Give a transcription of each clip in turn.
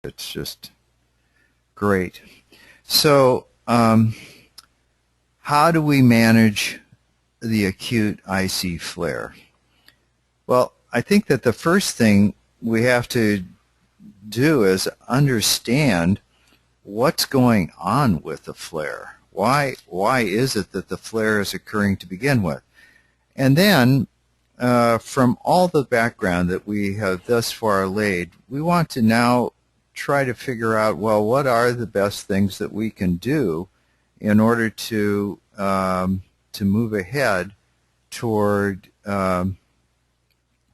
It's just great. So, how do we manage the acute IC flare? Well, I think that the first thing we have to do is understand what's going on with the flare. Why is it that the flare is occurring to begin with? And then, from all the background that we have thus far laid, we want to now try to figure out, well, what are the best things that we can do in order to move ahead toward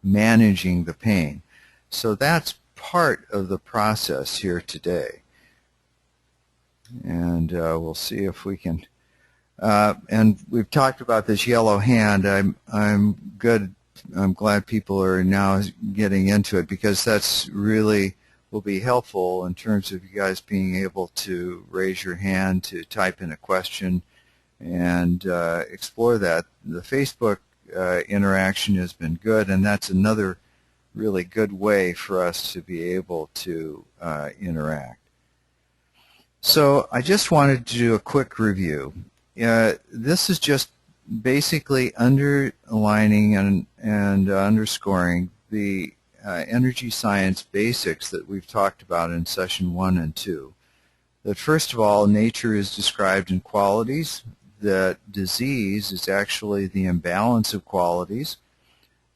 managing the pain. So that's part of the process here today. And we'll see if we can. And we've talked about this yellow hand. I'm glad people are now getting into it, because that's really will be helpful in terms of you guys being able to raise your hand to type in a question and explore that. The Facebook interaction has been good, and that's another really good way for us to be able to interact. So I just wanted to do a quick review. This is just basically underlining and underscoring the energy science basics that we've talked about in session 1 and 2. That first of all, nature is described in qualities, that disease is actually the imbalance of qualities,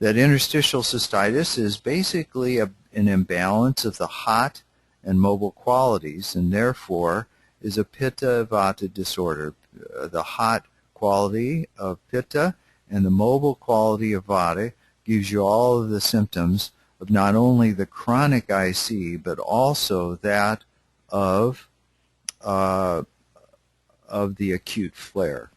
that interstitial cystitis is basically an imbalance of the hot and mobile qualities, and therefore is a pitta-vata disorder. The hot quality of pitta and the mobile quality of vata gives you all of the symptoms of not only the chronic IC, but also that of the acute flare.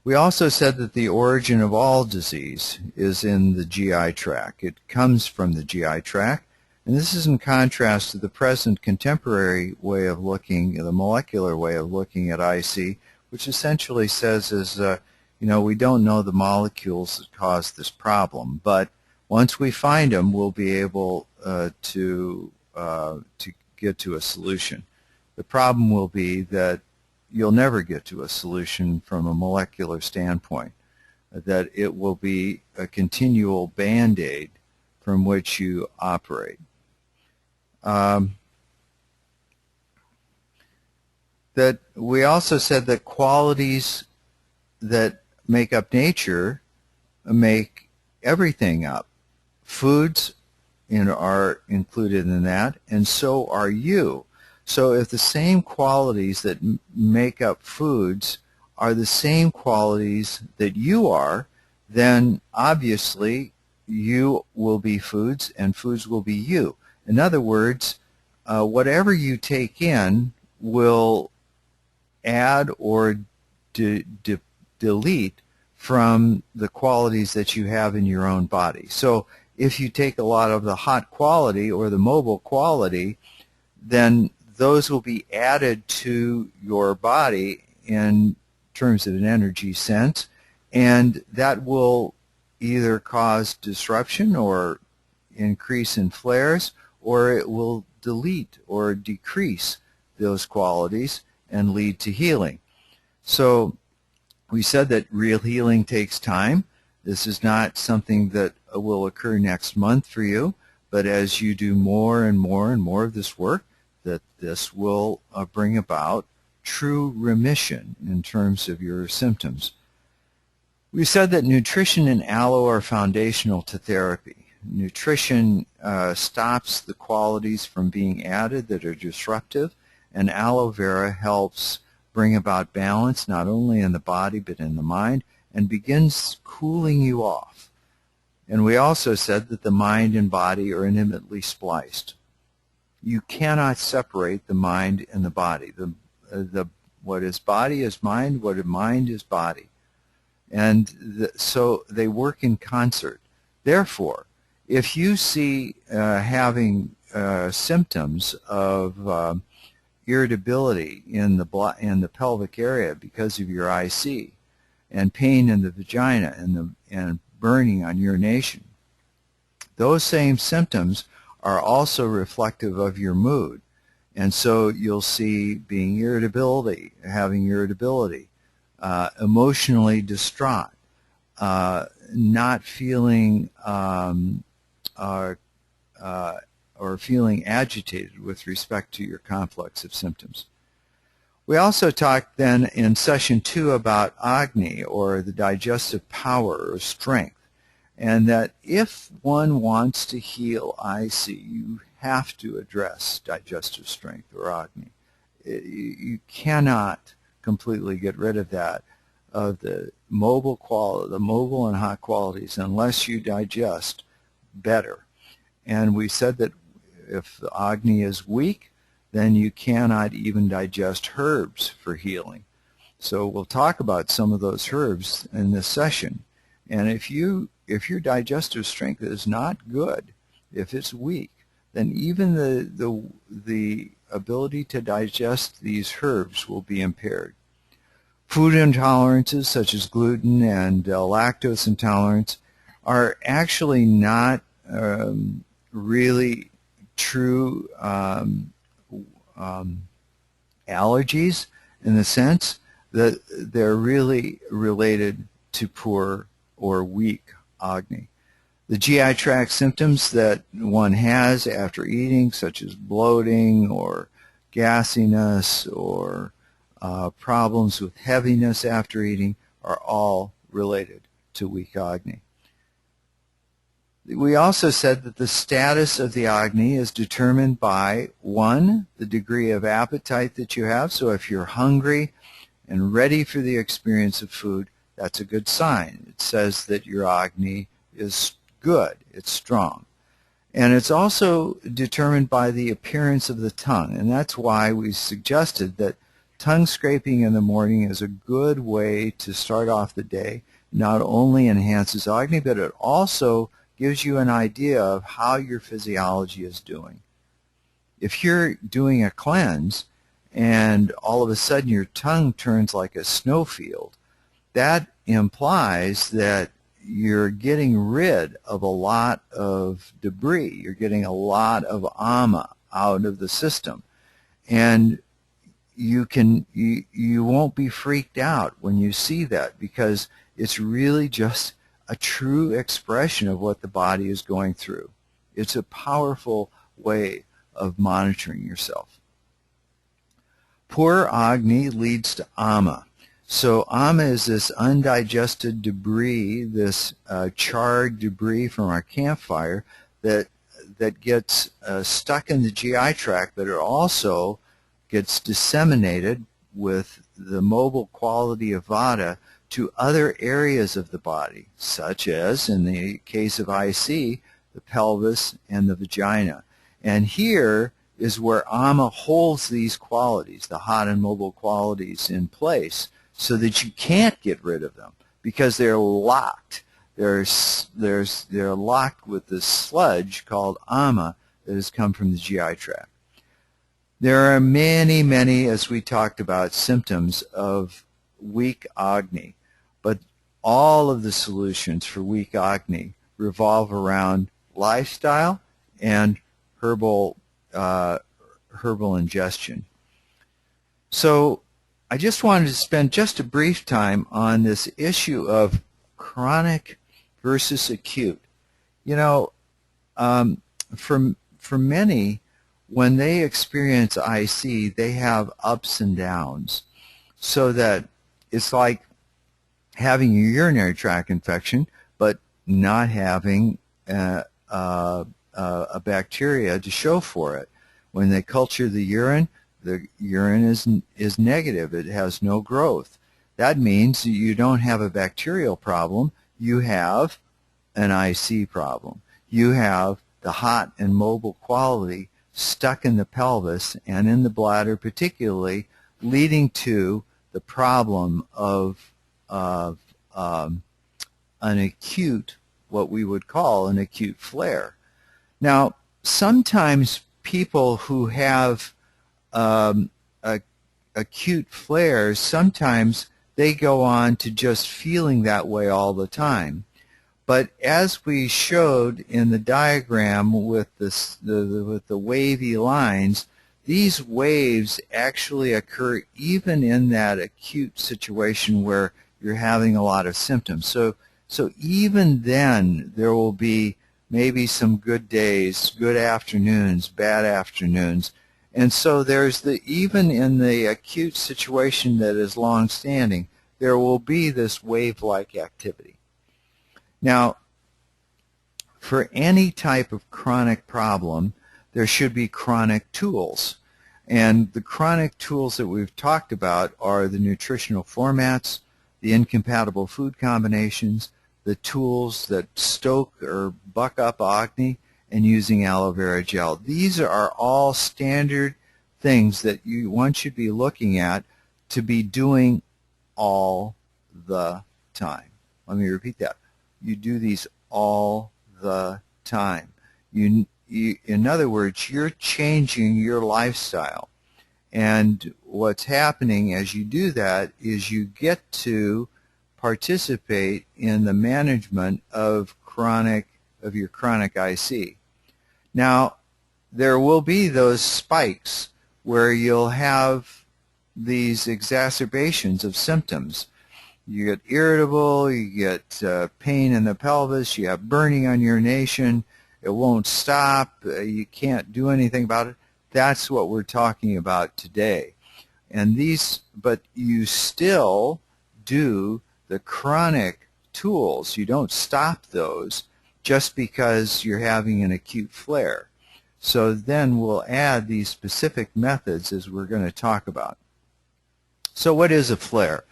We also said that the origin of all disease is in the GI tract. It comes from the GI tract, and this is in contrast to the present contemporary way of looking, the molecular way of looking at IC, which essentially says we don't know the molecules that cause this problem, but once we find them, we'll be able to get to a solution. The problem will be that you'll never get to a solution from a molecular standpoint, that it will be a continual Band-Aid from which you operate. That we also said that qualities that make up nature make everything up. Foods are included in that, and so are you. So if the same qualities that make up foods are the same qualities that you are, then obviously you will be foods and foods will be you. In other words, whatever you take in will add or delete from the qualities that you have in your own body. So if you take a lot of the hot quality or the mobile quality, then those will be added to your body in terms of an energy sense, and that will either cause disruption or increase in flares, or it will delete or decrease those qualities and lead to healing. So we said that real healing takes time. This is not something that will occur next month for you, but as you do more and more and more of this work, that this will bring about true remission in terms of your symptoms. We said that nutrition and aloe are foundational to therapy. Nutrition stops the qualities from being added that are disruptive, and aloe vera helps bring about balance not only in the body but in the mind, and begins cooling you off. And we also said that the mind and body are intimately spliced. You cannot separate the mind and the body. What is body is mind, what is mind is body. And so they work in concert. Therefore, if you see having symptoms of irritability in the pelvic area because of your IC, and pain in the vagina and burning on urination, those same symptoms are also reflective of your mood. And so you'll see having irritability, emotionally distraught, not feeling or feeling agitated with respect to your complex of symptoms. We also talked then in session 2 about Agni, or the digestive power or strength, and that if one wants to heal IC, you have to address digestive strength or Agni. You cannot completely get rid of that, of the mobile and hot qualities, unless you digest better. And we said that if the Agni is weak, then you cannot even digest herbs for healing. So we'll talk about some of those herbs in this session. And if your digestive strength is not good, if it's weak, then even the ability to digest these herbs will be impaired. Food intolerances such as gluten and lactose intolerance are actually not really true allergies, in the sense that they're really related to poor or weak Agni. The GI tract symptoms that one has after eating, such as bloating or gassiness or problems with heaviness after eating, are all related to weak Agni. We also said that the status of the Agni is determined by, 1, the degree of appetite that you have. So if you're hungry and ready for the experience of food, that's a good sign. It says that your Agni is good, it's strong. And it's also determined by the appearance of the tongue, and that's why we suggested that tongue scraping in the morning is a good way to start off the day. It not only enhances Agni, but it also gives you an idea of how your physiology is doing. If you're doing a cleanse and all of a sudden your tongue turns like a snowfield, that implies that you're getting rid of a lot of debris. You're getting a lot of ama out of the system. And you won't be freaked out when you see that, because it's really just a true expression of what the body is going through. It's a powerful way of monitoring yourself. Poor Agni leads to ama. So ama is this undigested debris, this charred debris from our campfire that gets stuck in the GI tract, but it also gets disseminated with the mobile quality of vata to other areas of the body, such as, in the case of IC, the pelvis and the vagina. And here is where ama holds these qualities, the hot and mobile qualities, in place, so that you can't get rid of them, because they're locked. They're locked with this sludge called ama that has come from the GI tract. There are many, many, as we talked about, symptoms of weak Agni, but all of the solutions for weak Agni revolve around lifestyle and herbal ingestion. So I just wanted to spend just a brief time on this issue of chronic versus acute. You know, for many, when they experience IC, they have ups and downs, so that it's like having a urinary tract infection but not having a bacteria to show for it. When they culture the urine is negative. It has no growth. That means you don't have a bacterial problem. You have an IC problem. You have the hot and mobile quality stuck in the pelvis and in the bladder particularly, leading to the problem of an acute, what we would call an acute flare. Now, sometimes people who have acute flares, sometimes they go on to just feeling that way all the time. But as we showed in the diagram with with the wavy lines, these waves actually occur even in that acute situation where you're having a lot of symptoms. So even then, there will be maybe some good days, good afternoons, bad afternoons. And so even in the acute situation that is long-standing, there will be this wave-like activity. Now, for any type of chronic problem, there should be chronic tools. And the chronic tools that we've talked about are the nutritional formats, the incompatible food combinations, the tools that stoke or buck up acne, and using aloe vera gel. These are all standard things that one should be looking at to be doing all the time. Let me repeat that. You do these all the time. In other words, you're changing your lifestyle. And what's happening as you do that is you get to participate in the management of your chronic IC. Now, there will be those spikes where you'll have these exacerbations of symptoms. You get irritable, you get pain in the pelvis, you have burning on your urination, it won't stop, you can't do anything about it. That's what we're talking about today. But you still do the chronic tools. You don't stop those just because you're having an acute flare. So then we'll add these specific methods as we're going to talk about. So what is a flare?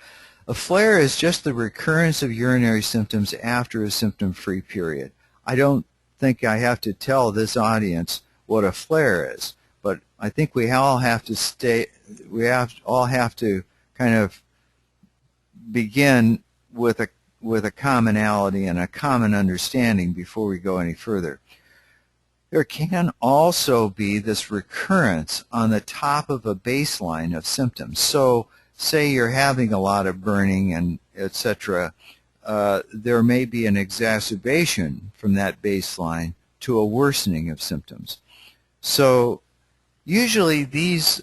A flare is just the recurrence of urinary symptoms after a symptom-free period. I don't think I have to tell this audience what a flare is, but I think we all have to kind of begin with a commonality and a common understanding before we go any further. There can also be this recurrence on the top of a baseline of symptoms. So say you're having a lot of burning and etc., there may be an exacerbation from that baseline to a worsening of symptoms. So usually these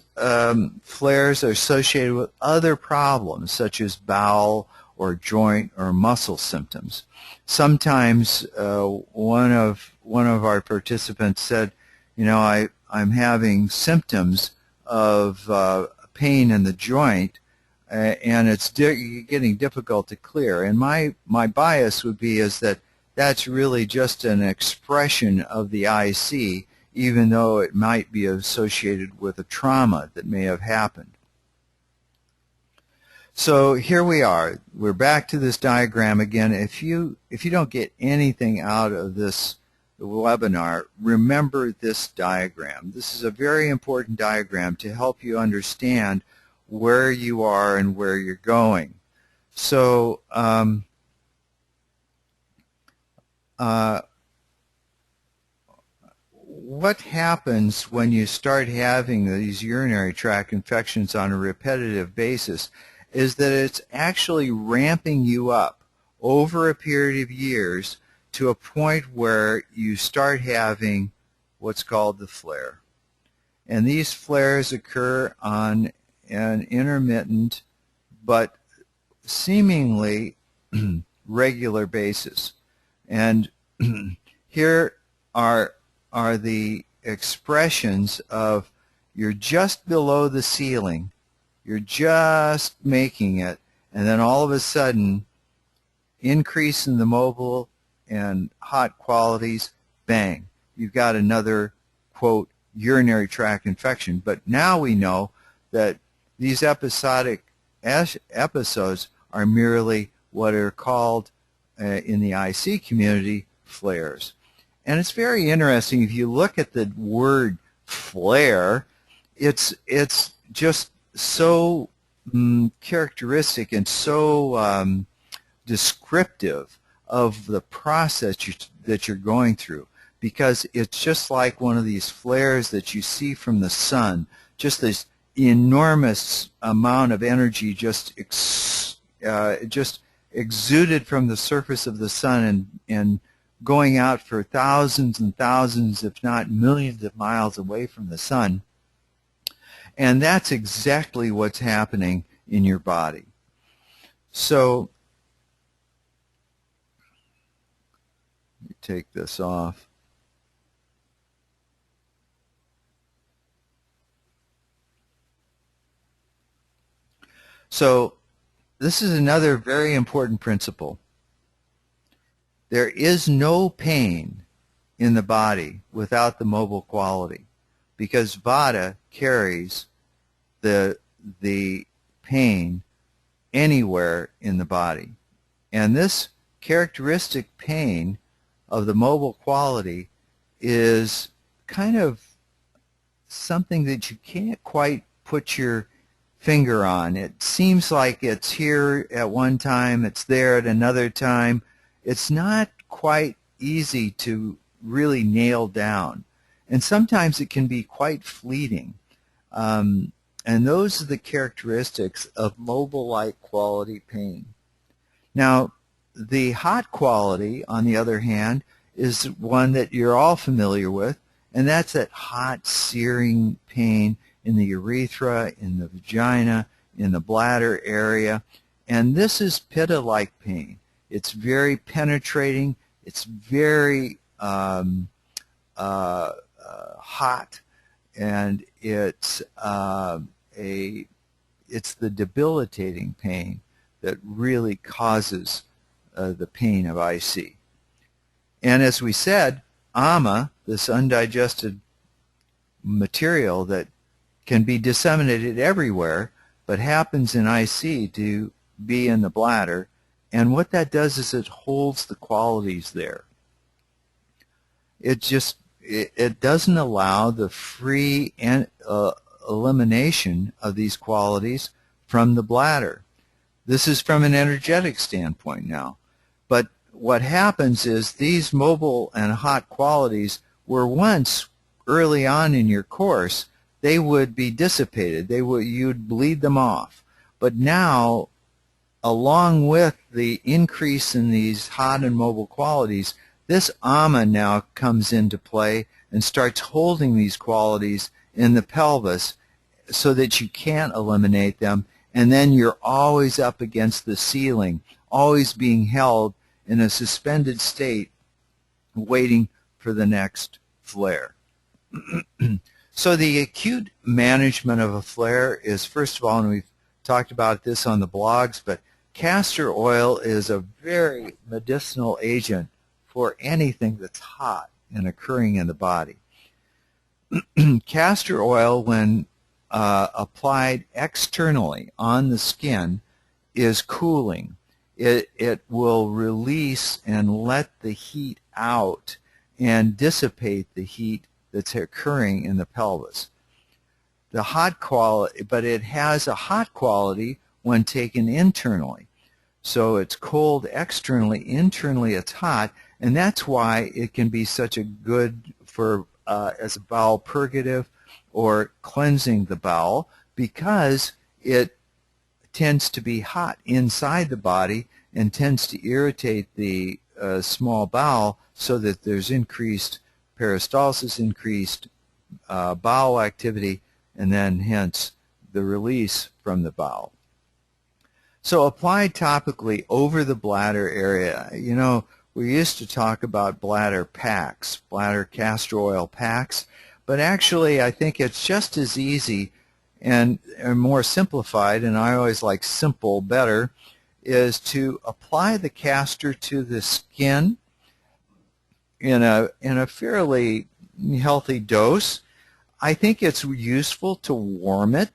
flares are associated with other problems such as bowel or joint or muscle symptoms. Sometimes one of our participants said, I'm having symptoms of pain in the joint, and it's getting difficult to clear. And my bias would be is that that's really just an expression of the IC, even though it might be associated with a trauma that may have happened. So here we are. We're back to this diagram again. If you don't get anything out of this webinar, remember this diagram. This is a very important diagram to help you understand where you are and where you're going. So what happens when you start having these urinary tract infections on a repetitive basis is that it's actually ramping you up over a period of years to a point where you start having what's called the flare. And these flares occur on an intermittent but seemingly regular basis. And here are the expressions of you're just below the ceiling, you're just making it, and then all of a sudden, increase in the mobile and hot qualities, bang, you've got another, quote, urinary tract infection. But now we know that these episodic episodes are merely what are called in the IC community flares. And it's very interesting. If you look at the word flare, it's just so characteristic and so descriptive of the process that you're going through, because it's just like one of these flares that you see from the sun, just this enormous amount of energy just exuded from the surface of the sun and going out for thousands and thousands, if not millions of miles away from the sun. And that's exactly what's happening in your body. So, let me take this off. So, this is another very important principle. There is no pain in the body without the mobile quality, because vata carries the pain anywhere in the body. And this characteristic pain of the mobile quality is kind of something that you can't quite put your finger on. It seems like it's here at one time, it's there at another time. It's not quite easy to really nail down. And sometimes it can be quite fleeting. And those are the characteristics of mobile-like quality pain. Now, the hot quality, on the other hand, is one that you're all familiar with, and that's that hot, searing pain in the urethra, in the vagina, in the bladder area. And this is pitta-like pain. It's very penetrating. It's very hot, and it's the debilitating pain that really causes the pain of IC. And as we said, ama, this undigested material that can be disseminated everywhere, but happens in IC to be in the bladder, and what that does is it holds the qualities there. It doesn't allow the free elimination of these qualities from the bladder. This is from an energetic standpoint now. But what happens is these mobile and hot qualities were once, early on in your course, they would be dissipated. You'd bleed them off. But now, along with the increase in these hot and mobile qualities, this ama now comes into play and starts holding these qualities in the pelvis so that you can't eliminate them, and then you're always up against the ceiling, always being held in a suspended state, waiting for the next flare. So the acute management of a flare is, first of all, and we've talked about this on the blogs, but castor oil is a very medicinal agent for anything that's hot and occurring in the body. Castor oil, when applied externally on the skin, is cooling. It will release and let the heat out and dissipate the heat that's occurring in the pelvis. The hot quality, but it has a hot quality when taken internally. So it's cold externally, internally it's hot, and that's why it can be such a good for as a bowel purgative or cleansing the bowel, because it tends to be hot inside the body and tends to irritate the small bowel, so that there's increased peristalsis, increased bowel activity, and then hence the release from the bowel. So applied topically over the bladder area. You know, we used to talk about bladder packs, bladder castor oil packs, but actually I think it's just as easy and more simplified, and I always like simple better, is to apply the castor to the skin in a fairly healthy dose. I think it's useful to warm it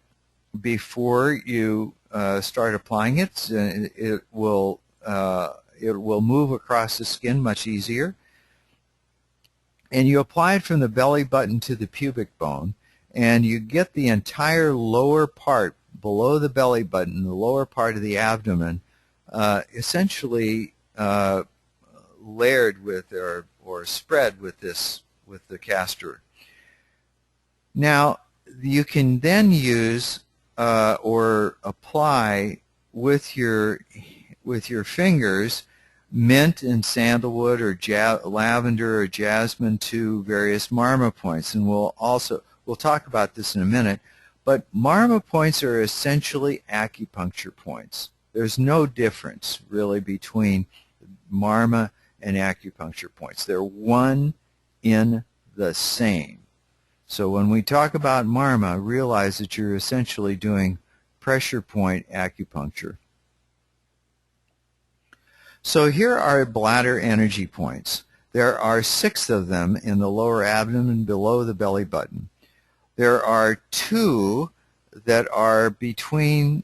before you start applying it. It will move across the skin much easier. And you apply it from the belly button to the pubic bone, and you get the entire lower part below the belly button, the lower part of the abdomen, essentially layered with or spread with the castor. Now you can then use or apply with your with your fingers mint and sandalwood or lavender or jasmine to various marma points. And we'll talk about this in a minute. But marma points are essentially acupuncture points. There's no difference really between marma and acupuncture points. They're one in the same. So when we talk about marma, realize that you're essentially doing pressure point acupuncture. So here are bladder energy points. There are 6 of them in the lower abdomen below the belly button. There are 2 that are between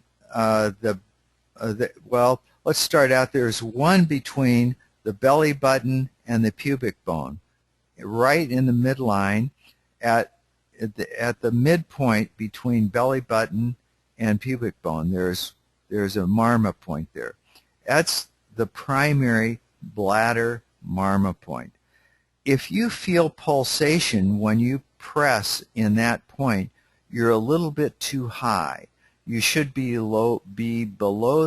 well, let's start out. There's 1 between the belly button and the pubic bone, right in the midline at the midpoint between belly button and pubic bone. There's a marma point there. That's the primary bladder marma point. If you feel pulsation when you press in that point, you're a little bit too high. You should be below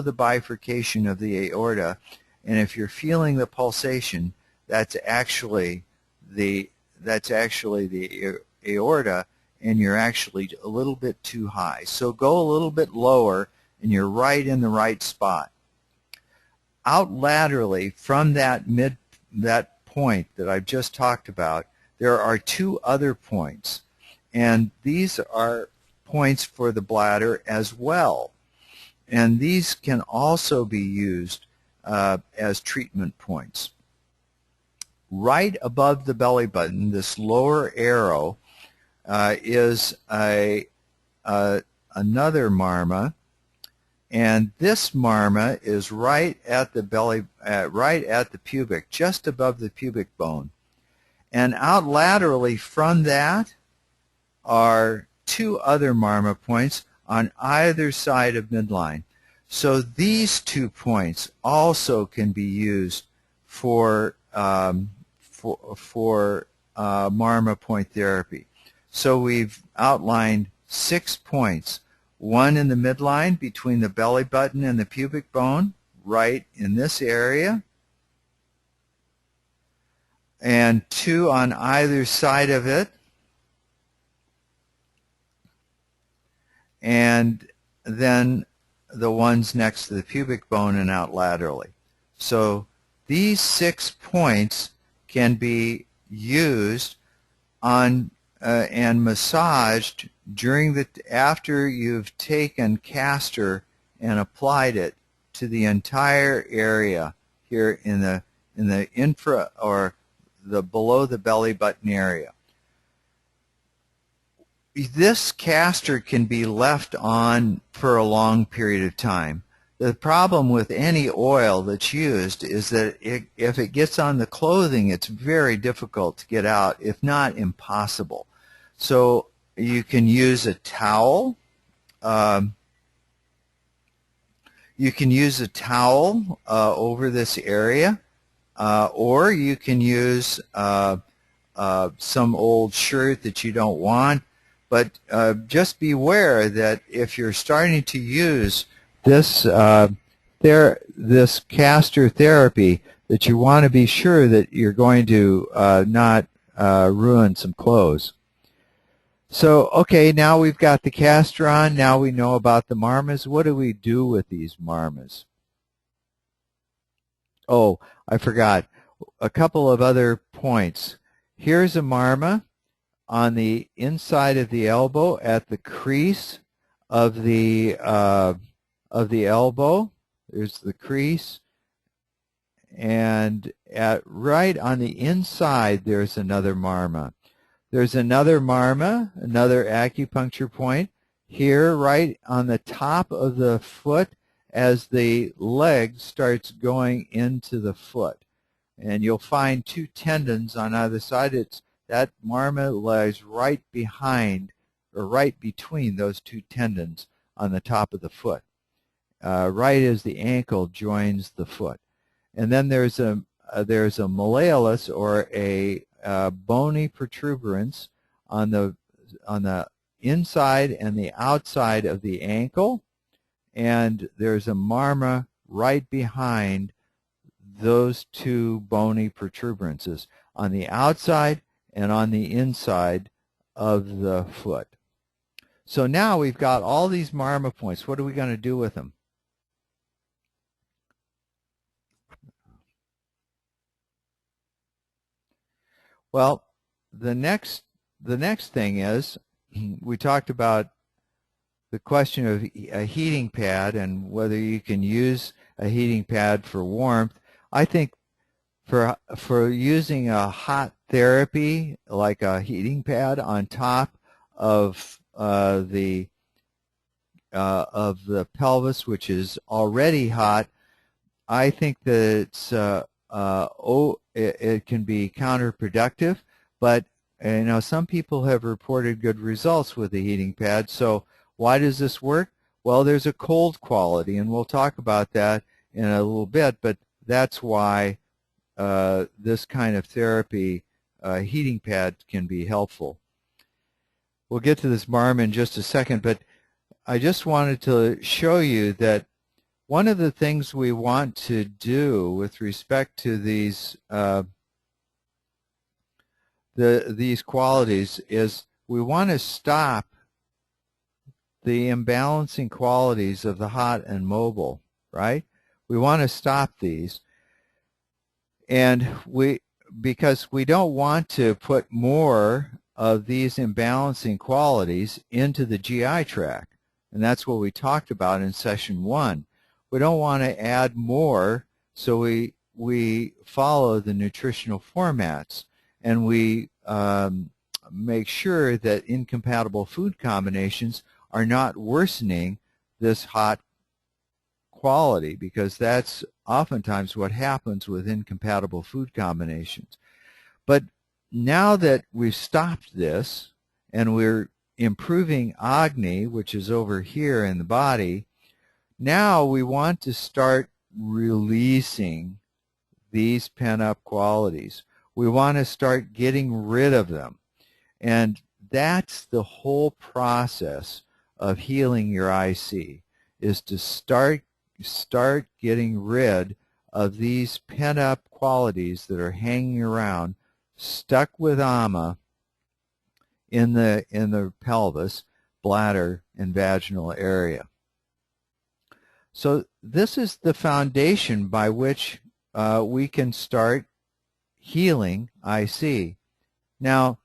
the bifurcation of the aorta, and if you're feeling the pulsation, that's actually the aorta, and you're actually a little bit too high. So go a little bit lower, and you're right in the right spot. Out laterally from that point that I've just talked about, there are 2 other points, and these are points for the bladder as well, and these can also be used as treatment points. Right above the belly button, this lower arrow is another marma, and this marma is right at the belly, right at the pubic, just above the pubic bone. And out laterally from that are 2 other marma points on either side of midline. So these 2 points also can be used for marma point therapy. So we've outlined 6 points. 1 in the midline between the belly button and the pubic bone, right in this area, and 2 on either side of it, and then the ones next to the pubic bone and out laterally. So these 6 points can be used on and massaged after you've taken castor and applied it to the entire area here in the infra or the below the belly button area. This castor can be left on for a long period of time. The problem with any oil that's used is that if it gets on the clothing, it's very difficult to get out, if not impossible. So you can use a towel. You can use a towel over this area, or you can use some old shirt that you don't want. But just beware that if you're starting to use this castor therapy, that you want to be sure that you're going to not ruin some clothes. So, okay, now we've got the castor on. Now we know about the marmas. What do we do with these marmas? Oh, I forgot. A couple of other points. Here's a marma on the inside of the elbow at the crease of the elbow. There's the crease. And right on the inside, there's another marma. There's another marma, another acupuncture point, here right on the top of the foot as the leg starts going into the foot. And you'll find 2 tendons on either side. That marma lies right behind or right between those 2 tendons on the top of the foot, right as the ankle joins the foot. And then there's a malleolus, or a bony protuberance on the inside and the outside of the ankle, and there's a marma right behind those two bony protuberances on the outside and on the inside of the foot. So now we've got all these marma points. What are we going to do with them? Well, the next thing is, we talked about the question of a heating pad and whether you can use a heating pad for warmth. I think for using a hot therapy, like a heating pad on top of the pelvis, which is already hot, I think that it can be counterproductive. But some people have reported good results with the heating pad. So why does this work? Well, there's a cold quality, and we'll talk about that in a little bit. But that's why this kind of therapy, heating pad, can be helpful. We'll get to this marm in just a second, but I just wanted to show you that one of the things we want to do with respect to these these qualities is we want to stop the imbalancing qualities of the hot and mobile, right? We want to stop these. And because we don't want to put more of these imbalancing qualities into the GI tract. And that's what we talked about in session 1. We don't want to add more, so we follow the nutritional formats, and we make sure that incompatible food combinations are not worsening this hot quality, because that's oftentimes what happens with incompatible food combinations. But now that we've stopped this and we're improving Agni, which is over here in the body, now we want to start releasing these pent-up qualities. We want to start getting rid of them. And that's the whole process of healing your IC, is to start getting rid of these pent-up qualities that are hanging around, stuck with ama in the pelvis, bladder, and vaginal area. So this is the foundation by which we can start healing IC. Now,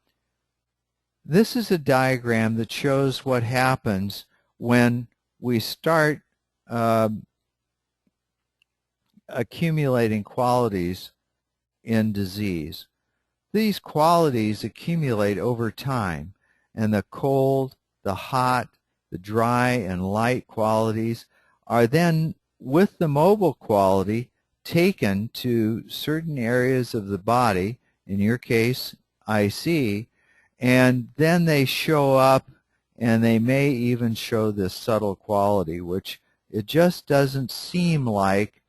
this is a diagram that shows what happens when we start accumulating qualities in disease. These qualities accumulate over time, and the cold, the hot, the dry, and light qualities are then, with the mobile quality, taken to certain areas of the body, in your case, IC, and then they show up, and they may even show this subtle quality, which it just doesn't seem like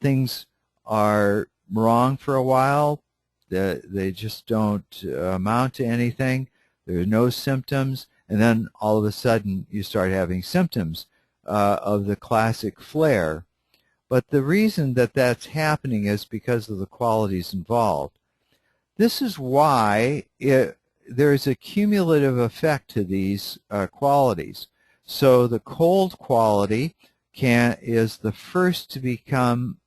things are wrong for a while. They just don't amount to anything. There are no symptoms, and then all of a sudden you start having symptoms of the classic flare. But the reason that that's happening is because of the qualities involved. This is why there's a cumulative effect to these qualities. So the cold quality is the first to become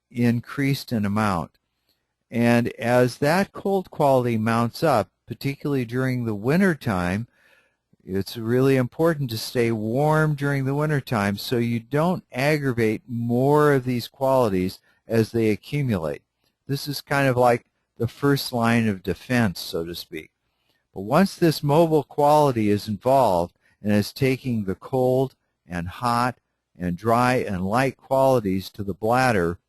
increased in amount. And as that cold quality mounts up, particularly during the winter time, it's really important to stay warm during the winter time so you don't aggravate more of these qualities as they accumulate. This is kind of like the first line of defense, so to speak. But once this mobile quality is involved and is taking the cold and hot and dry and light qualities to the bladder,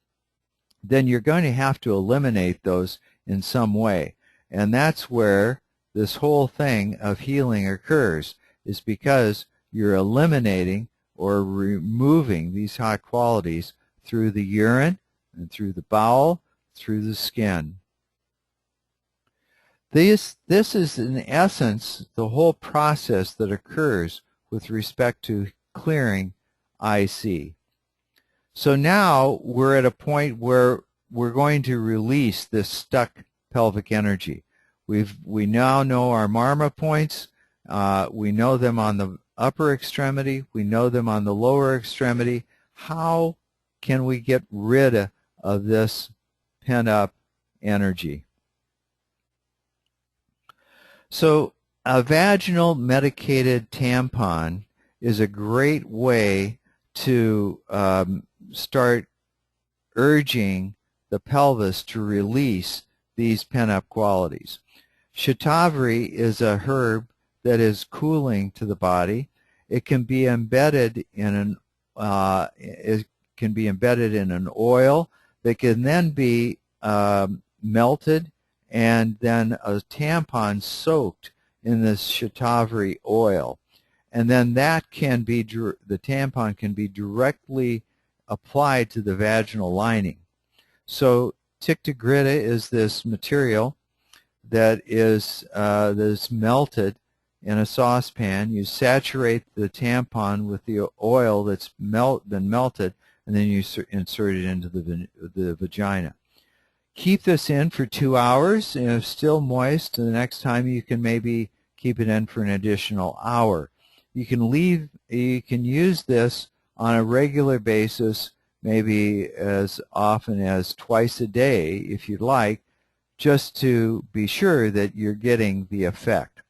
then you're going to have to eliminate those in some way. And that's where this whole thing of healing occurs, is because you're eliminating or removing these hot qualities through the urine and through the bowel, through the skin. This is, in essence, the whole process that occurs with respect to clearing IC. So now we're at a point where we're going to release this stuck pelvic energy. We now know our marma points. We know them on the upper extremity. We know them on the lower extremity. How can we get rid of this pent-up energy? So a vaginal medicated tampon is a great way to start urging the pelvis to release these pent-up qualities. Shatavari is a herb that is cooling to the body. It can be embedded in an oil that can then be melted, and then a tampon soaked in this shatavari oil, and then the tampon can be directly applied to the vaginal lining. So Tictigrita is this material that is melted in a saucepan. You saturate the tampon with the oil that's been melted, and then you insert it into the vagina. Keep this in for 2 hours, and if still moist, the next time you can maybe keep it in for an additional hour. You can use this on a regular basis, maybe as often as twice a day if you'd like, just to be sure that you're getting the effect.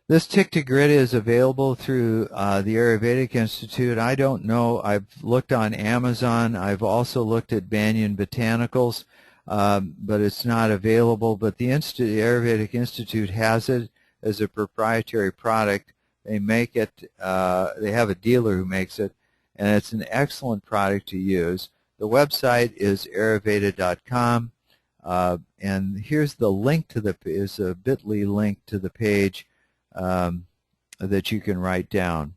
This Tictigrita is available through the Ayurvedic Institute. I don't know. I've looked on Amazon. I've also looked at Banyan Botanicals, but it's not available. But the Ayurvedic Institute has it as a proprietary product. They make it. They have a dealer who makes it, and it's an excellent product to use. The website is ayurveda.com, and here's the link to a bit.ly link to the page that you can write down.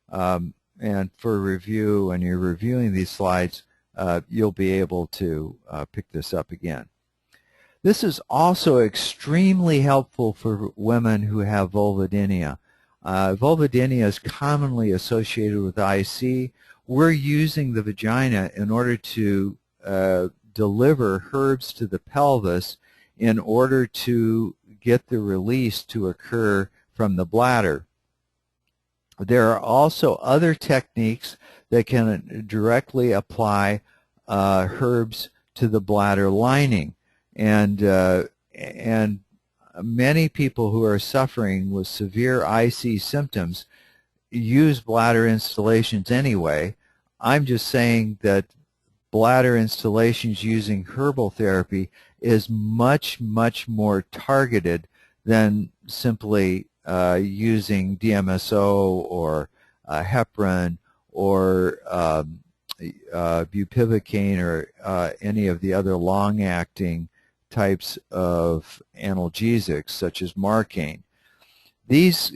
And for review, when you're reviewing these slides, you'll be able to pick this up again. This is also extremely helpful for women who have vulvodynia. Vulvodynia is commonly associated with IC. We're using the vagina in order to deliver herbs to the pelvis in order to get the release to occur from the bladder. There are also other techniques that can directly apply herbs to the bladder lining, and many people who are suffering with severe IC symptoms use bladder installations anyway. I'm just saying that bladder installations using herbal therapy is much, much more targeted than simply using DMSO or heparin or bupivacaine or any of the other long-acting types of analgesics such as Marcaine. These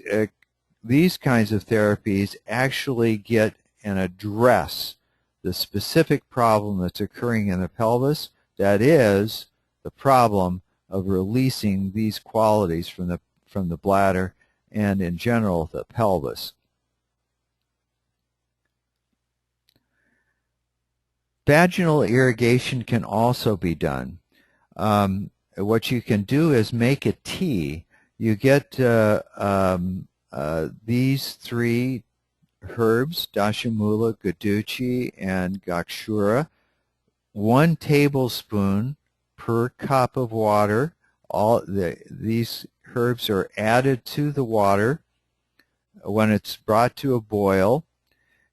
kinds of therapies actually get and address the specific problem that's occurring in the pelvis, that is the problem of releasing these qualities from the bladder and in general the pelvis. Vaginal irrigation can also be done. What you can do is make a tea. You get these three herbs, dashamula, guduchi, and gakshura, 1 tablespoon per cup of water. These herbs are added to the water when it's brought to a boil,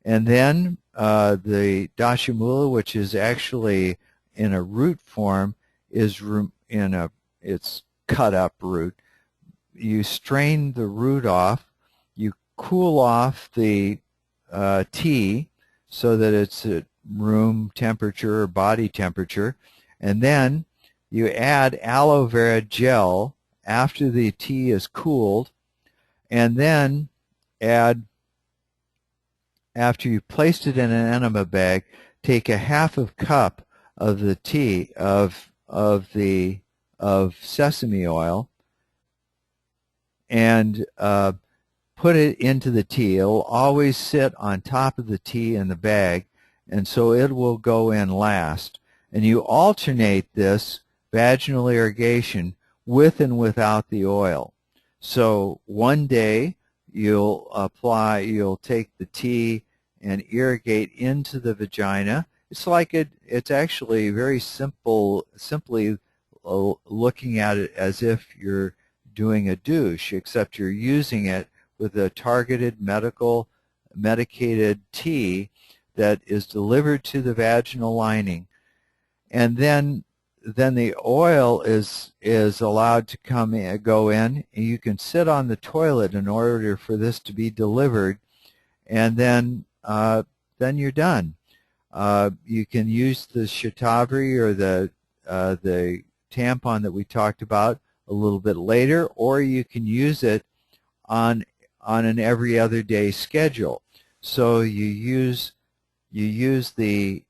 and then the dashamula, which is actually in a root form, is it's cut up root. You strain the root off. You cool off the tea so that it's at room temperature or body temperature, and then you add aloe vera gel after the tea is cooled, and then add, after you've placed it in an enema bag, take a half cup of the tea of the of sesame oil and put it into the tea. It will always sit on top of the tea in the bag, and so it will go in last. And you alternate this vaginal irrigation with and without the oil. So one day you'll take the tea and irrigate into the vagina. It's actually very simply looking at it as if you're doing a douche, except you're using it with a targeted medicated tea that is delivered to the vaginal lining. And then the oil is allowed to go in, and you can sit on the toilet in order for this to be delivered, and then you're done. You can use the Shatavari or the tampon that we talked about a little bit later, or you can use it on an every other day schedule. So you use the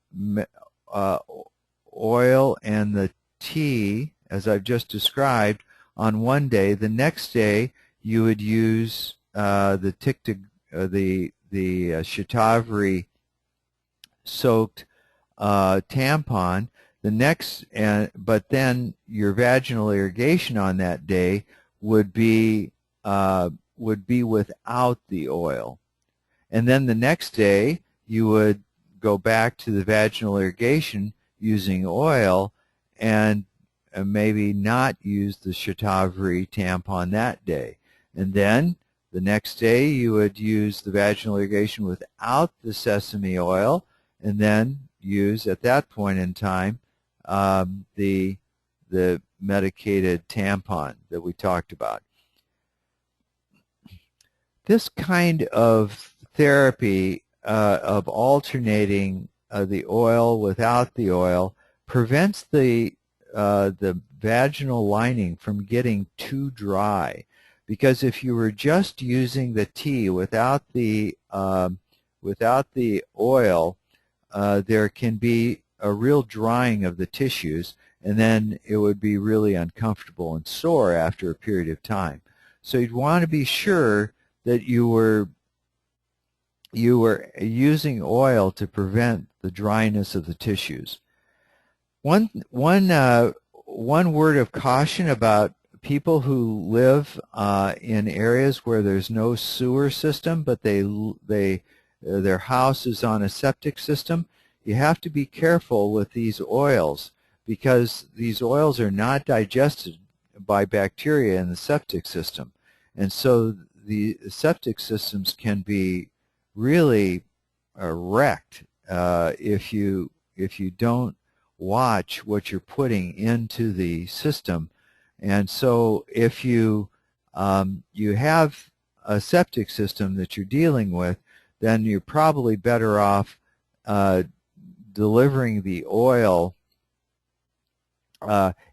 oil and the tea, as I've just described, on one day. The next day you would use the Shatavari soaked tampon. But then your vaginal irrigation on that day would be without the oil. And then the next day you would go back to the vaginal irrigation using oil, and maybe not use the Shatavari tampon that day. And then the next day you would use the vaginal irrigation without the sesame oil, and then use at that point in time the medicated tampon that we talked about. This kind of therapy of alternating the oil without the oil prevents the vaginal lining from getting too dry, because if you were just using the tea without the oil, there can be a real drying of the tissues, and then it would be really uncomfortable and sore after a period of time. So you'd want to be sure that you were using oil to prevent the dryness of the tissues. One word of caution about people who live in areas where there's no sewer system, but their house is on a septic system. You have to be careful with these oils, because these oils are not digested by bacteria in the septic system, and so the septic systems can be really wrecked if you don't watch what you're putting into the system. And so if you have a septic system that you're dealing with, then you're probably better off delivering the oil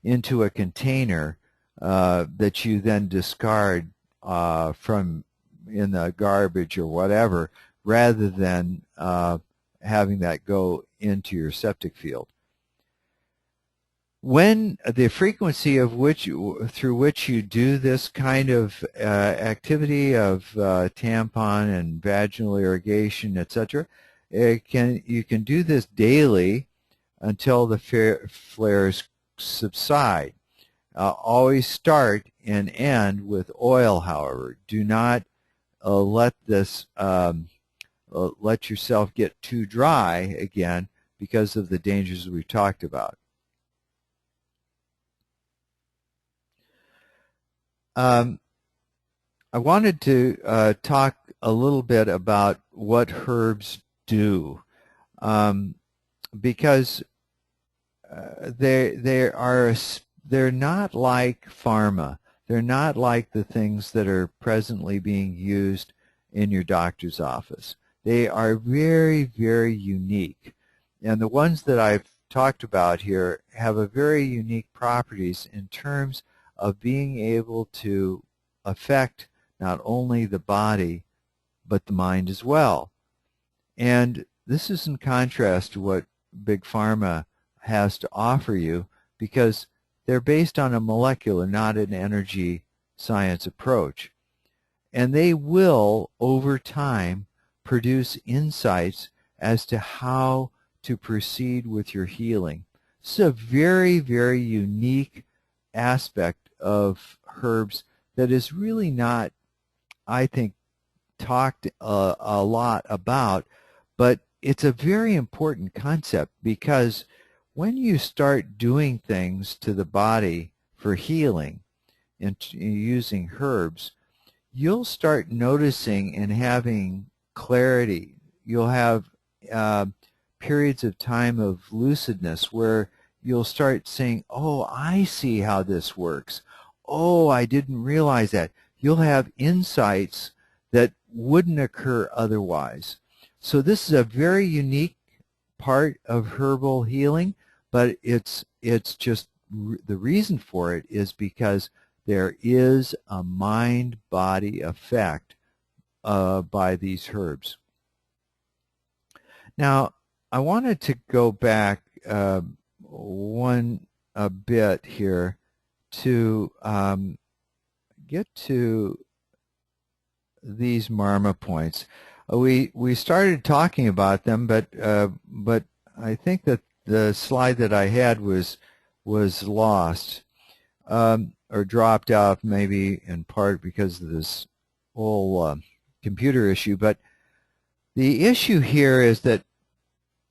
into a container that you then discard from in the garbage or whatever, rather than having that go into your septic field. When the frequency through which you do this kind of activity of tampon and vaginal irrigation, etc., you can do this daily until the flares subside. Always start and end with oil, however. Do not let yourself get too dry again, because of the dangers we've talked about. I wanted to talk a little bit about what herbs do, because they're not like pharma. They're not like the things that are presently being used in your doctor's office. They are very, very unique. And the ones that I've talked about here have a very unique properties in terms of being able to affect not only the body, but the mind as well. And this is in contrast to what Big Pharma has to offer you, because they're based on a molecular, not an energy science approach. And they will, over time, produce insights as to how to proceed with your healing. It's a very, very unique aspect of herbs that is really not, I think, talked a lot about, but it's a very important concept, because when you start doing things to the body for healing and using herbs, you'll start noticing and having clarity. You'll have periods of time of lucidness where you'll start saying, oh, I see how this works. Oh, I didn't realize that. You'll have insights that wouldn't occur otherwise. So this is a very unique part of herbal healing, but it's just the reason for it is because there is a mind-body effect by these herbs. Now, I wanted to go back a bit here to get to these Marma points. We started talking about them, but I think that the slide that I had was lost or dropped out, maybe in part because of this whole computer issue. But the issue here is that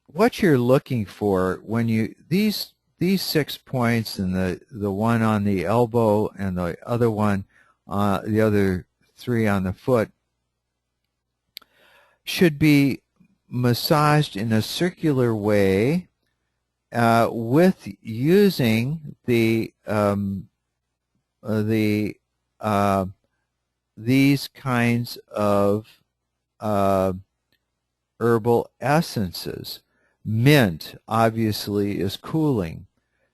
what you're looking for when you these 6 points, and the one on the elbow and the other one, the other 3 on the foot, should be massaged in a circular way with using these kinds of herbal essences. Mint, obviously, is cooling.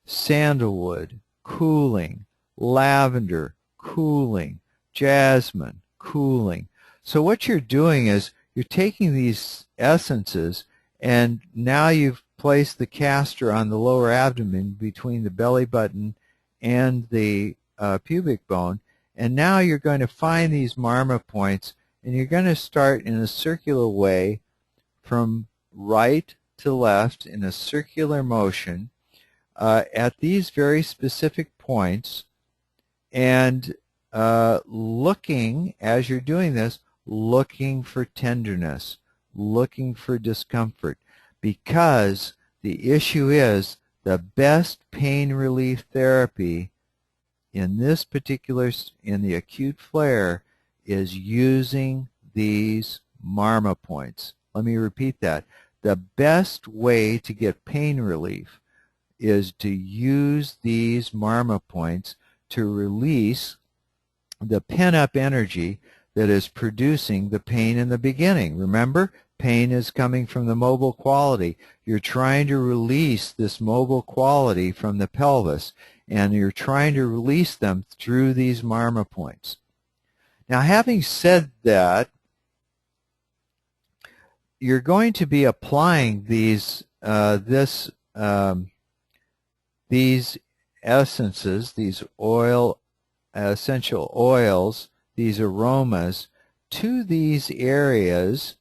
Sandalwood, cooling. Lavender, cooling. Jasmine, cooling. So what you're doing is you're taking these essences, and now you've placed the castor on the lower abdomen between the belly button and the pubic bone, and now you're going to find these Marma points, and you're going to start in a circular way from right to left in a circular motion at these very specific points, and looking, as you're doing this, looking for tenderness, looking for discomfort, because the issue is the best pain relief therapy in this particular, in the acute flare, is using these Marma points. Let me repeat that. The best way to get pain relief is to use these Marma points to release the pent-up energy that is producing the pain in the beginning. Remember, pain is coming from the mobile quality. You're trying to release this mobile quality from the pelvis, and you're trying to release them through these Marma points. Now, having said that, you're going to be applying these these essences, these essential oils, these aromas, to these areas,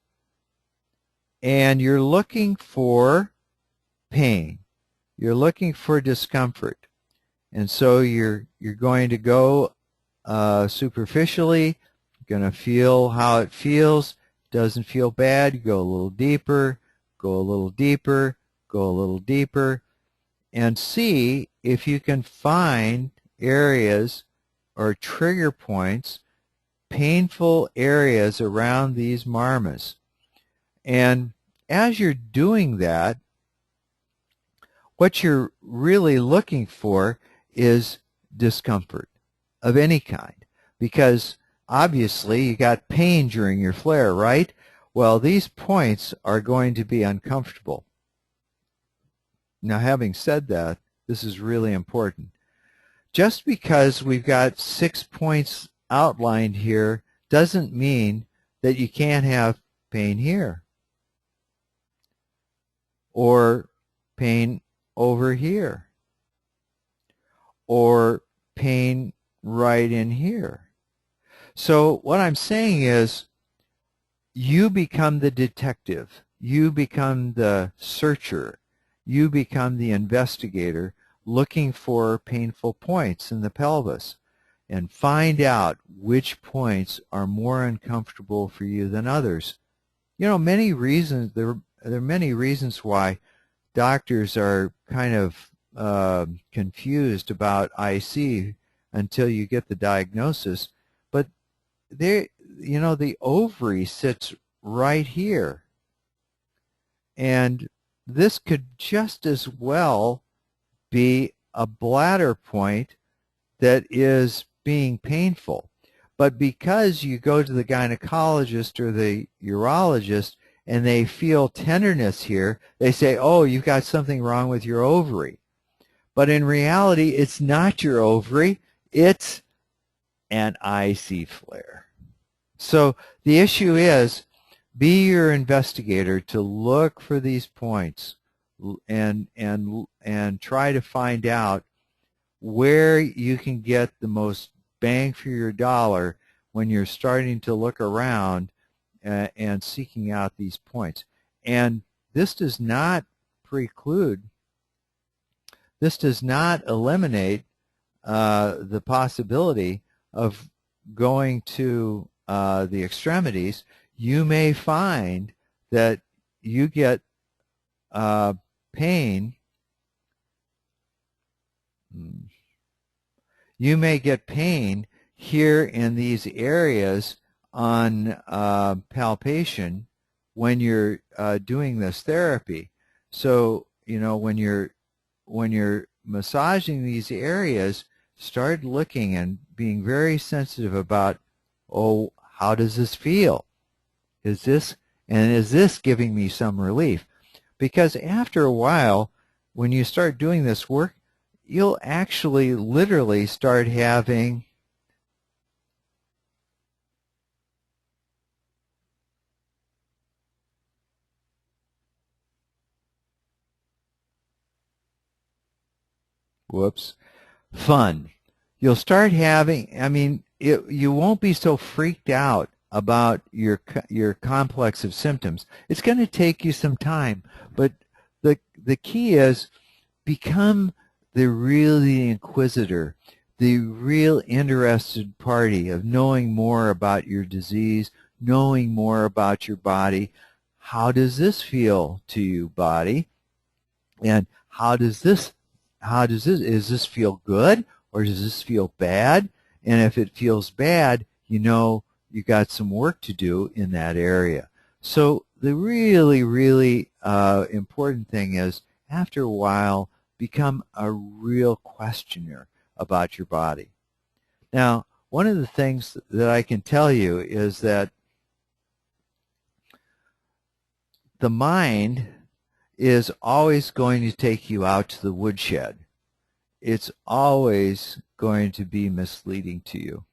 and you're looking for pain. You're looking for discomfort. And so you're going to go superficially, going to feel how it feels. Doesn't feel bad, you go a little deeper, go a little deeper, go a little deeper, and see if you can find areas or trigger points, painful areas around these Marmas. And as you're doing that, what you're really looking for is discomfort of any kind, because obviously you got pain during your flare, right? Well, these points are going to be uncomfortable. Now, having said that, this is really important. Just because we've got 6 points outlined here doesn't mean that you can't have pain here or pain over here, pain right in here. So what I'm saying is, you become the detective. You become the searcher. You become the investigator looking for painful points in the pelvis, and find out which points are more uncomfortable for you than others. You know, many reasons, there are many reasons why doctors are kind of confused about IC until you get the diagnosis. But there, you know, the ovary sits right here, and this could just as well be a bladder point that is being painful. But because you go to the gynecologist or the urologist and they feel tenderness here, they say, oh, you've got something wrong with your ovary. But in reality, it's not your ovary, it's an IC flare. So the issue is, be your investigator to look for these points and try to find out where you can get the most bang for your dollar when you're starting to look around and seeking out these points. And this does not preclude, this does not eliminate the possibility of going to the extremities. You may find that you get pain. You may get pain here in these areas on palpation when you're doing this therapy. So, you know, when you're massaging these areas, start looking and being very sensitive about, oh, how does this feel? Is this giving me some relief? Because after a while, when you start doing this work, you'll actually literally start having fun. You'll start having, I mean, you won't be so freaked out about your complex of symptoms. It's going to take you some time, but the key is, become the really inquisitor, the real interested party of knowing more about your disease, knowing more about your body. How does this feel to you, body? And does this, does this feel good or does this feel bad? And if it feels bad, you know you got some work to do in that area. So the really, really important thing is, after a while, become a real questioner about your body. Now, one of the things that I can tell you is that the mind is always going to take you out to the woodshed. It's always going to be misleading to you.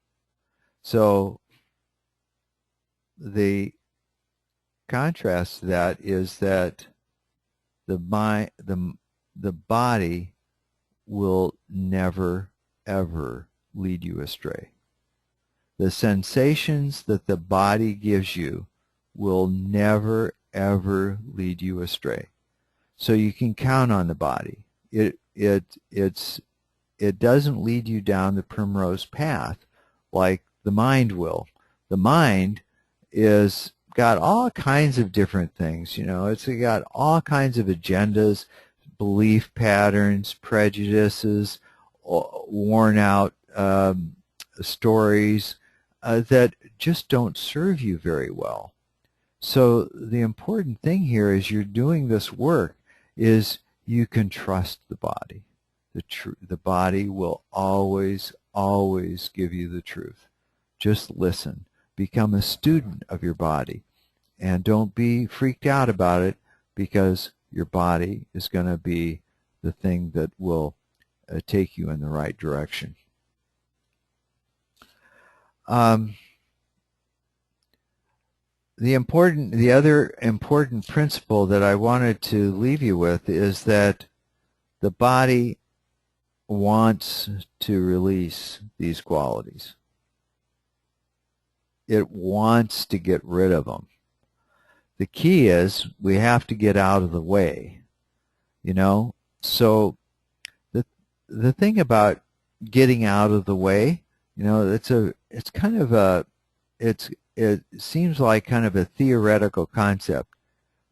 So the contrast to that is that the body will never, ever lead you astray. The sensations that the body gives you will never, ever lead you astray. So you can count on the body. It doesn't lead you down the primrose path like the mind will. The mind is got all kinds of different things, you know. It's got all kinds of agendas, belief patterns, prejudices, worn out stories that just don't serve you very well. So the important thing here is, you're doing this work, is you can trust the body. The body will always, always give you the truth. Just listen. Become a student of your body. And don't be freaked out about it, because your body is going to be the thing that will take you in the right direction. The other important principle that I wanted to leave you with is that the body wants to release these qualities. It wants to get rid of them. The key is we have to get out of the way, you know? So the thing about getting out of the way, you know, it's kind of a, it seems like kind of a theoretical concept,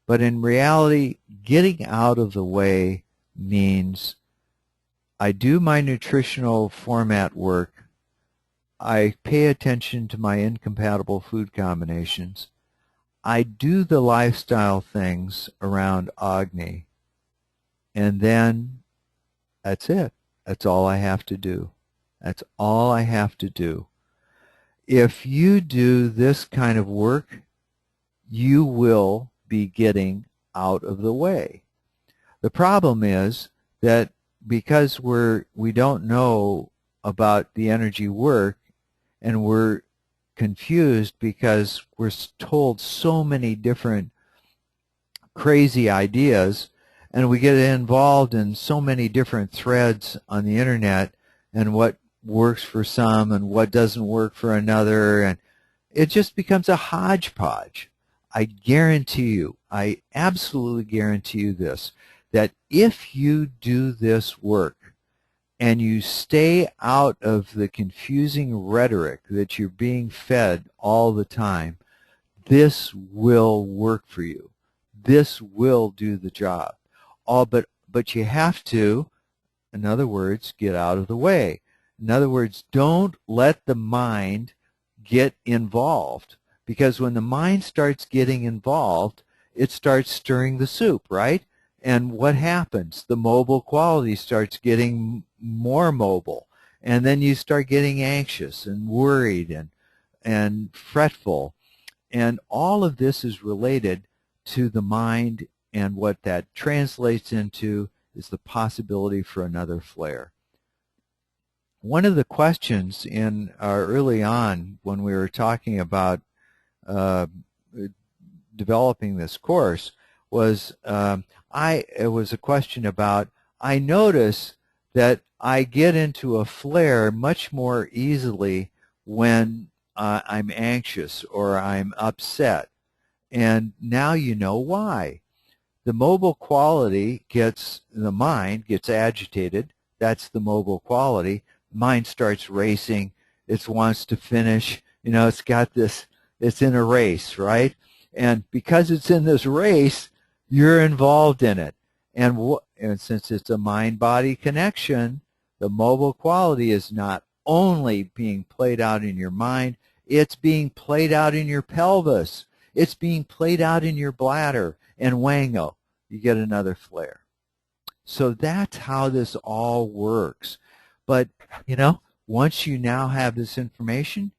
but in reality, getting out of the way means I do my nutritional format work, I pay attention to my incompatible food combinations, I do the lifestyle things around Agni, and then that's it. That's all I have to do. That's all I have to do. If you do this kind of work, you will be getting out of the way. The problem is that because we don't know about the energy work, and we're confused because we're told so many different crazy ideas, and we get involved in so many different threads on the internet, and what works for some and what doesn't work for another, and it just becomes a hodgepodge. I guarantee you, I absolutely guarantee you this, that if you do this work and you stay out of the confusing rhetoric that you're being fed all the time, this will work for you. This will do the job. But you have to, in other words, get out of the way. In other words, don't let the mind get involved, because when the mind starts getting involved, it starts stirring the soup, right? And what happens? The mobile quality starts getting more mobile, and then you start getting anxious and worried and fretful, and all of this is related to the mind, and what that translates into is the possibility for another flare. One of the questions in early on when we were talking about developing this course was it was a question about, I notice that I get into a flare much more easily when I'm anxious or I'm upset. And now you know why. The mobile quality the mind gets agitated. That's the mobile quality. The mind starts racing. It wants to finish. You know, it's in a race, right? And because it's in this race, you're involved in it. And since it's a mind-body connection, the mobile quality is not only being played out in your mind, it's being played out in your pelvis. It's being played out in your bladder, and wango, you get another flare. So that's how this all works. But, you know, once you now have this information,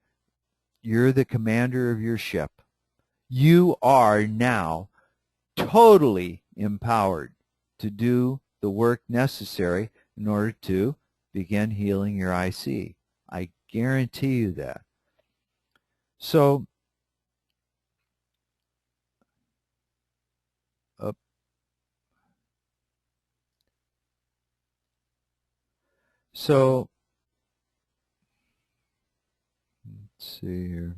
you're the commander of your ship. You are now totally empowered to do the work necessary in order to begin healing your IC. I guarantee you that. So, let's see here.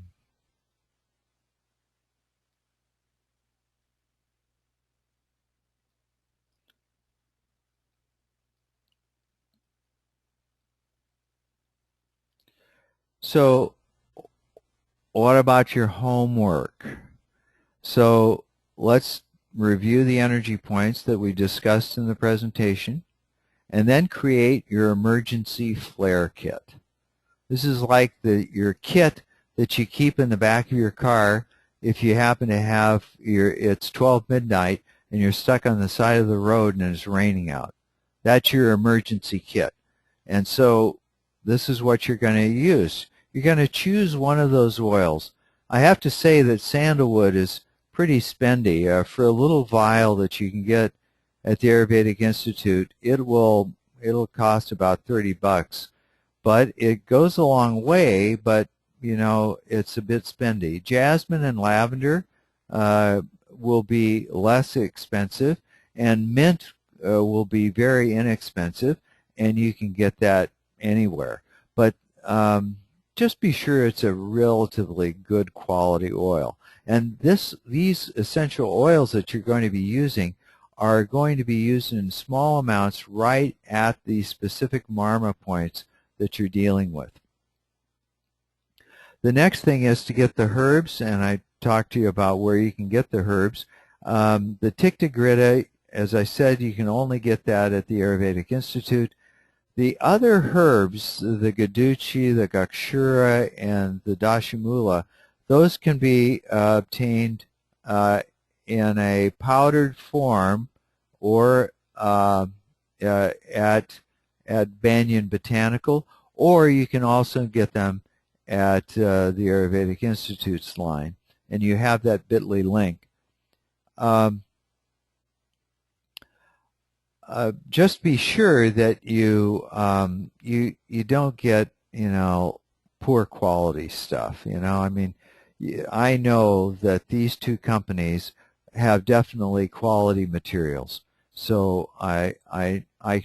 So, what about your homework? So, let's review the energy points that we discussed in the presentation, and then create your emergency flare kit. This is like your kit that you keep in the back of your car if you happen to have it's 12 midnight and you're stuck on the side of the road and it's raining out. That's your emergency kit. And so this is what you're going to use. You're going to choose one of those oils. I have to say that sandalwood is pretty spendy. For a little vial that you can get at the Ayurvedic Institute, it'll cost about $30, but it goes a long way. But you know, it's a bit spendy. Jasmine and lavender will be less expensive, and mint will be very inexpensive. and you can get that anywhere. But just be sure it's a relatively good quality oil. And these essential oils that you're going to be using are going to be used in small amounts right at the specific marma points that you're dealing with. The next thing is to get the herbs, and I talked to you about where you can get the herbs. The Tiktagrita, as I said, you can only get that at the Ayurvedic Institute. The other herbs, the Gaduchi, the Gakshura, and the Dashimula, those can be obtained in a powdered form or at Banyan Botanical, or you can also get them at the Ayurvedic Institute's line, and you have that bit.ly link. Just be sure that you don't get poor quality stuff. I mean, I know that these two companies have definitely quality materials, so I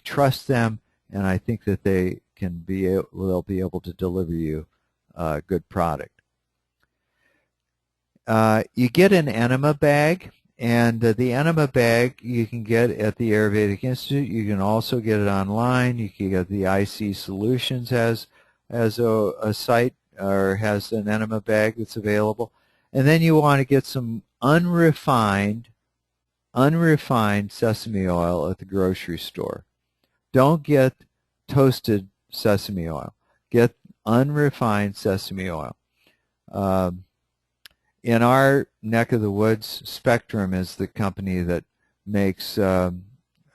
trust them, and I think that they'll be able to deliver you a good product. You get an enema bag. And the enema bag you can get at the Ayurvedic Institute. You can also get it online. You can get the IC Solutions has a site or has an enema bag that's available. And then you want to get some unrefined sesame oil at the grocery store. Don't get toasted sesame oil. Get unrefined sesame oil. In our neck of the woods, Spectrum is the company that makes has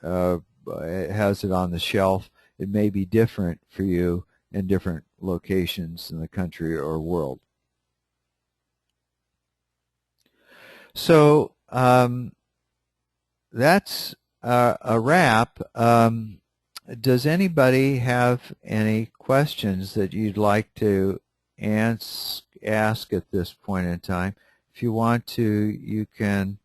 it on the shelf. It may be different for you in different locations in the country or world. So that's a wrap. Does anybody have any questions that you'd like to ask at this point in time? If you want to, you can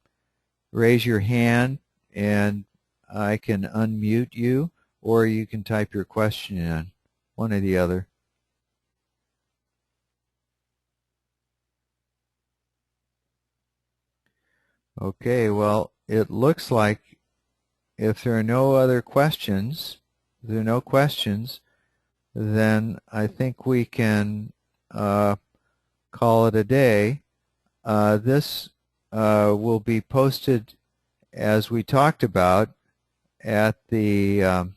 raise your hand and I can unmute you, or you can type your question in, one or the other. Okay, well, it looks like if there are no other questions, then I think we can call it a day. This will be posted, as we talked about, at the